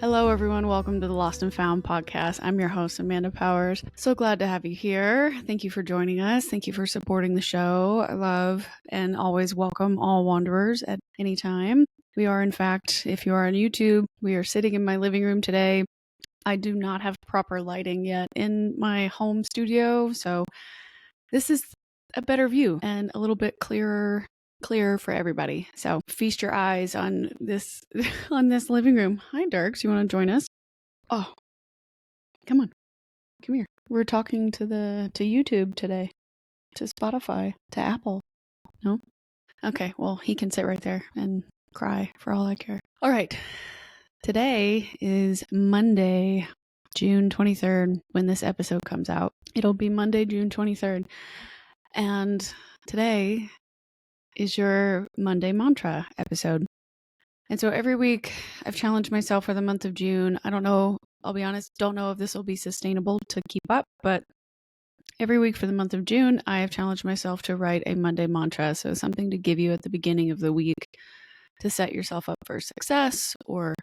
Hello, everyone. Welcome to the Lost and Found podcast. I'm your host, Amanda Powers. So glad to have you here. Thank you for joining us. Thank you for supporting the show. I love and always welcome all wanderers at any time. We are, in fact, if you are on YouTube, we are sitting in my living room today. I do not have proper lighting yet in my home studio, so this is a better view and a little bit clearer for everybody. So feast your eyes on this living room. Hi, Dirks. You want to join us? Oh, come on. Come here. We're talking to YouTube today, to Spotify, to Apple. No? Okay, well, he can sit right there and cry for all I care. All right. Today is Monday, June 23rd, when this episode comes out. It'll be Monday, June 23rd. And today is your Monday mantra episode. And so every week I've challenged myself for the month of June. I don't know, I'll be honest, don't know if this will be sustainable to keep up, but every week for the month of June, I have challenged myself to write a Monday mantra. So something to give you at the beginning of the week to set yourself up for success or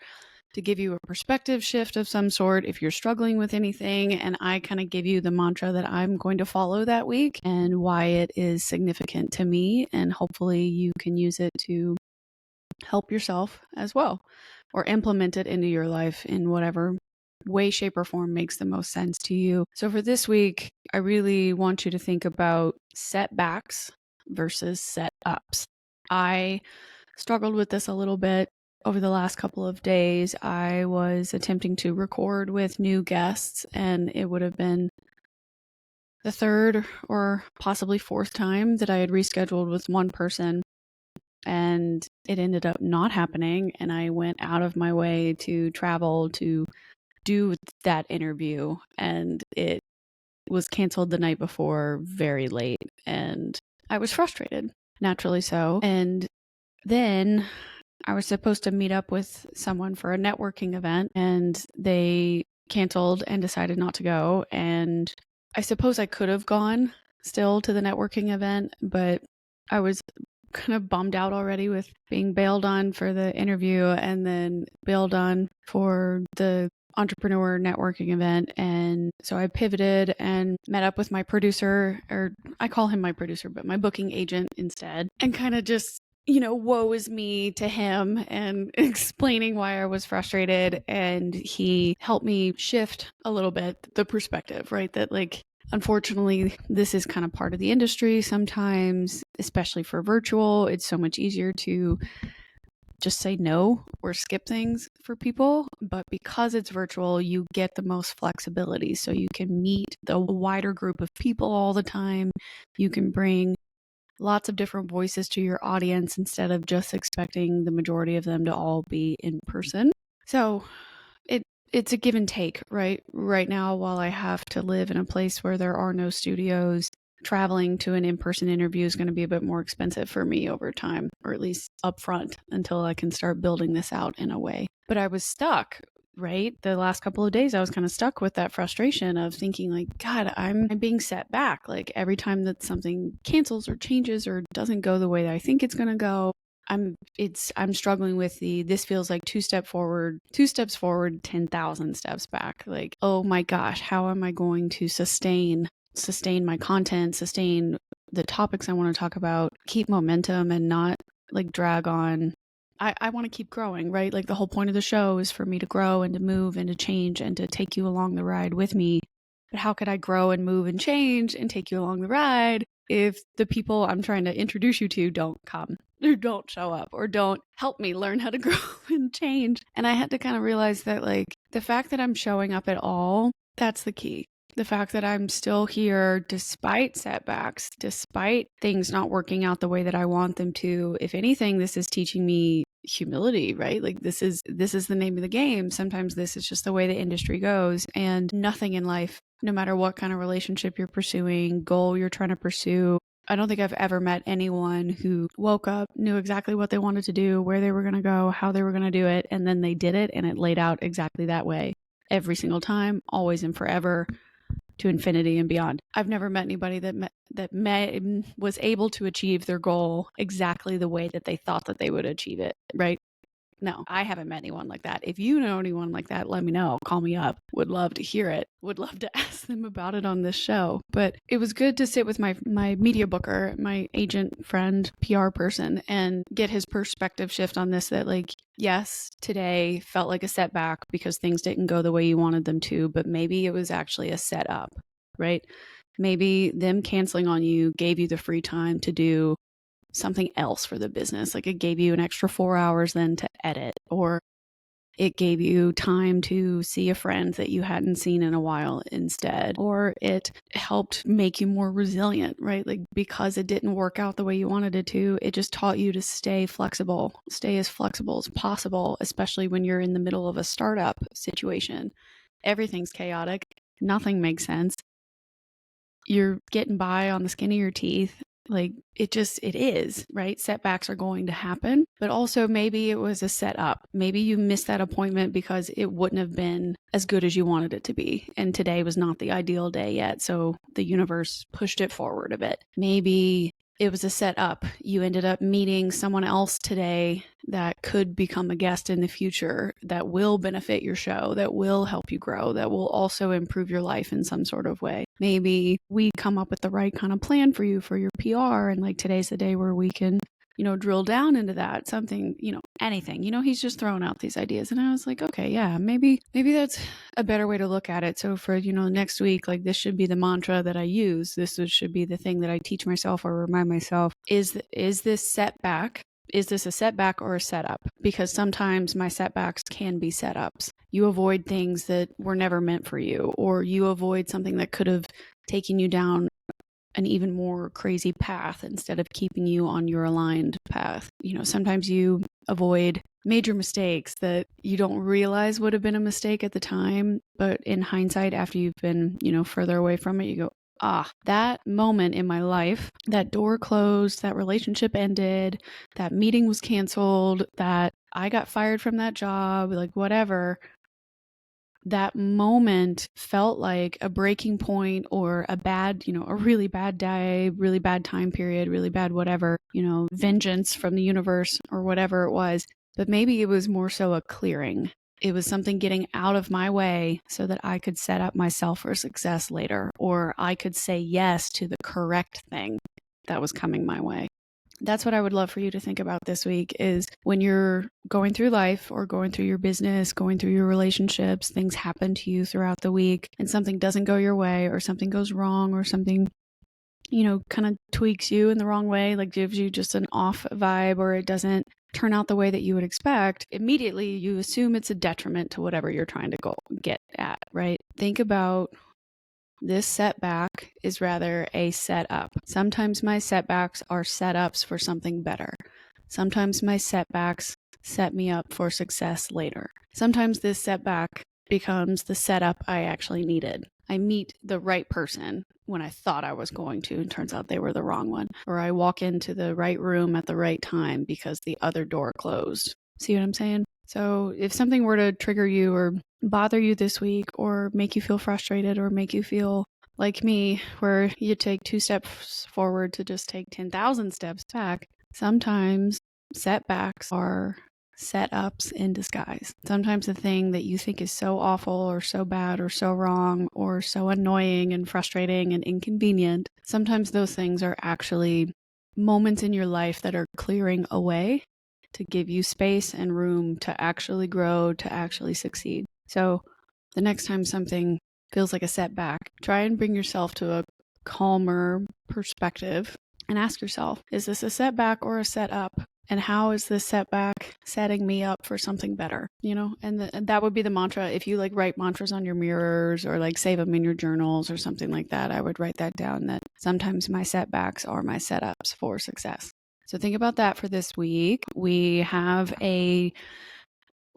to give you a perspective shift of some sort if you're struggling with anything. And I kind of give you the mantra that I'm going to follow that week and why it is significant to me. And hopefully you can use it to help yourself as well or implement it into your life in whatever way, shape, or form makes the most sense to you. So for this week, I really want you to think about setbacks versus setups. I struggled with this a little bit over the last couple of days. I was attempting to record with new guests, and it would have been the third or possibly fourth time that I had rescheduled with one person, and it ended up not happening. And I went out of my way to travel to do that interview, and it was canceled the night before very late, and I was frustrated, naturally so. And then I was supposed to meet up with someone for a networking event, and they canceled and decided not to go. And I suppose I could have gone still to the networking event, but I was kind of bummed out already with being bailed on for the interview and then bailed on for the entrepreneur networking event. And so I pivoted and met up with my producer, or I call him my producer, but my booking agent instead, and kind of just woe is me to him and explaining why I was frustrated. And he helped me shift a little bit the perspective, right? That unfortunately, this is kind of part of the industry sometimes, especially for virtual. It's so much easier to just say no or skip things for people. But because it's virtual, you get the most flexibility. So you can meet the wider group of people all the time. You can bring lots of different voices to your audience instead of just expecting the majority of them to all be in person. So it's a give and take, right? Right now, while I have to live in a place where there are no studios, traveling to an in-person interview is going to be a bit more expensive for me over time, or at least upfront until I can start building this out in a way. But I was stuck, right? The last couple of days, I was kind of stuck with that frustration of thinking God, I'm being set back. Every time that something cancels or changes or doesn't go the way that I think it's going to go, I'm struggling with this feels like 2 steps forward, 10,000 steps back. Oh my gosh, how am I going to sustain my content, sustain the topics I want to talk about, keep momentum and not drag on. I want to keep growing, right? The whole point of the show is for me to grow and to move and to change and to take you along the ride with me. But how could I grow and move and change and take you along the ride if the people I'm trying to introduce you to don't come or don't show up or don't help me learn how to grow and change? And I had to kind of realize that the fact that I'm showing up at all, that's the key. The fact that I'm still here despite setbacks, despite things not working out the way that I want them to. If anything, this is teaching me humility, right? This is the name of the game. Sometimes this is just the way the industry goes, and nothing in life, no matter what kind of relationship you're pursuing, goal you're trying to pursue. I don't think I've ever met anyone who woke up, knew exactly what they wanted to do, where they were going to go, how they were going to do it, and then they did it and it laid out exactly that way every single time, always and forever, to infinity and beyond. I've never met anybody that was able to achieve their goal exactly the way that they thought that they would achieve it, right? No, I haven't met anyone like that. If you know anyone like that, let me know. Call me up. Would love to hear it. Would love to ask them about it on this show. But it was good to sit with my media booker, my agent friend, PR person, and get his perspective shift on this, that like, yes, today felt like a setback because things didn't go the way you wanted them to, but maybe it was actually a setup, right? Maybe them canceling on you gave you the free time to do something else for the business. Like it gave you an extra 4 hours then to edit, or it gave you time to see a friend that you hadn't seen in a while instead, or it helped make you more resilient, right? Like because it didn't work out the way you wanted it to, it just taught you to stay flexible, stay as flexible as possible, especially when you're in the middle of a startup situation. Everything's chaotic. Nothing makes sense. You're getting by on the skin of your teeth. Like it is, right? Setbacks are going to happen, but also maybe it was a setup. Maybe you missed that appointment because it wouldn't have been as good as you wanted it to be. And today was not the ideal day yet. So the universe pushed it forward a bit. Maybe it was a setup. You ended up meeting someone else today that could become a guest in the future, that will benefit your show, that will help you grow, that will also improve your life in some sort of way. Maybe we come up with the right kind of plan for you for your PR, and like today's the day where we can, drill down into that, something, anything. He's just throwing out these ideas. And I was like, okay, yeah, maybe that's a better way to look at it. So for, next week, like this should be the mantra that I use. This should be the thing that I teach myself or remind myself. Is this setback? Is this a setback or a setup? Because sometimes my setbacks can be setups. You avoid things that were never meant for you, or you avoid something that could have taken you down an even more crazy path instead of keeping you on your aligned path. Sometimes you avoid major mistakes that you don't realize would have been a mistake at the time, but in hindsight, after you've been, further away from it, you go, that moment in my life, that door closed, that relationship ended, that meeting was canceled, that I got fired from that job, like whatever. That moment felt like a breaking point or a bad, a really bad day, really bad time period, really bad whatever, vengeance from the universe or whatever it was. But maybe it was more so a clearing. It was something getting out of my way so that I could set up myself for success later, or I could say yes to the correct thing that was coming my way. That's what I would love for you to think about this week, is when you're going through life or going through your business, going through your relationships, things happen to you throughout the week and something doesn't go your way, or something goes wrong, or something, kind of tweaks you in the wrong way, like gives you just an off vibe, or it doesn't turn out the way that you would expect. Immediately you assume it's a detriment to whatever you're trying to go get at, right? Think about this setback is rather a setup. Sometimes my setbacks are setups for something better. Sometimes my setbacks set me up for success later. Sometimes this setback becomes the setup I actually needed. I meet the right person when I thought I was going to, and turns out they were the wrong one. Or I walk into the right room at the right time because the other door closed. See what I'm saying? So if something were to trigger you or bother you this week, or make you feel frustrated, or make you feel like me, where you take 2 steps forward to just take 10,000 steps back, sometimes setbacks are setups in disguise. Sometimes the thing that you think is so awful or so bad or so wrong or so annoying and frustrating and inconvenient, sometimes those things are actually moments in your life that are clearing away to give you space and room to actually grow, to actually succeed. So the next time something feels like a setback, try and bring yourself to a calmer perspective and ask yourself, is this a setback or a setup? And how is this setback setting me up for something better? And that would be the mantra. If you like write mantras on your mirrors, or like save them in your journals or something like that, I would write that down, that sometimes my setbacks are my setups for success. So think about that for this week. We have a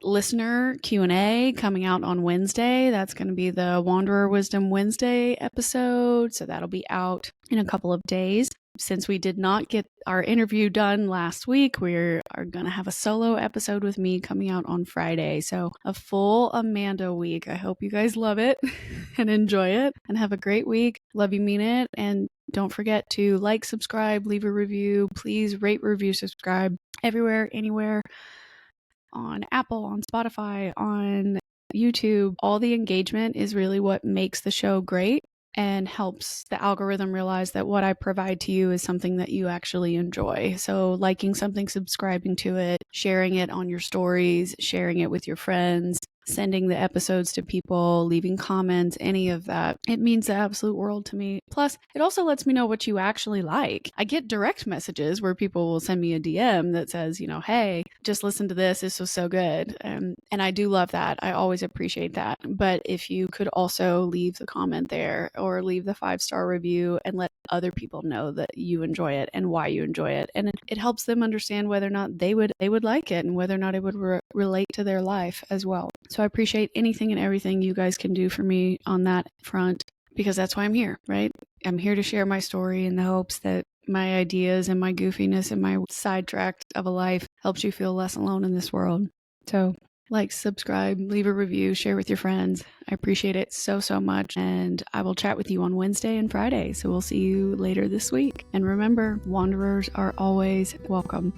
listener Q&A coming out on Wednesday. That's going to be the Wanderer Wisdom Wednesday episode. So that'll be out in a couple of days. Since we did not get our interview done last week, we are going to have a solo episode with me coming out on Friday. So a full Amanda week. I hope you guys love it and enjoy it, and have a great week. Love you, mean it. And don't forget to like, subscribe, leave a review. Please rate, review, subscribe everywhere, anywhere. on Apple, on Spotify, on YouTube. All the engagement is really what makes the show great and helps the algorithm realize that what I provide to you is something that you actually enjoy. So liking something, subscribing to it, sharing it on your stories, sharing it with your friends, sending the episodes to people, leaving comments, any of that. It means the absolute world to me. Plus, it also lets me know what you actually like. I get direct messages where people will send me a DM that says, hey, just listen to this. This was so good. And I do love that. I always appreciate that. But if you could also leave the comment there or leave the 5-star review and let other people know that you enjoy it and why you enjoy it. And it helps them understand whether or not they would like it and whether or not it would relate to their life as well. So I appreciate anything and everything you guys can do for me on that front, because that's why I'm here, right? I'm here to share my story in the hopes that my ideas and my goofiness and my sidetrack of a life helps you feel less alone in this world. So like, subscribe, leave a review, share with your friends. I appreciate it so, so much. And I will chat with you on Wednesday and Friday. So we'll see you later this week. And remember, wanderers are always welcome.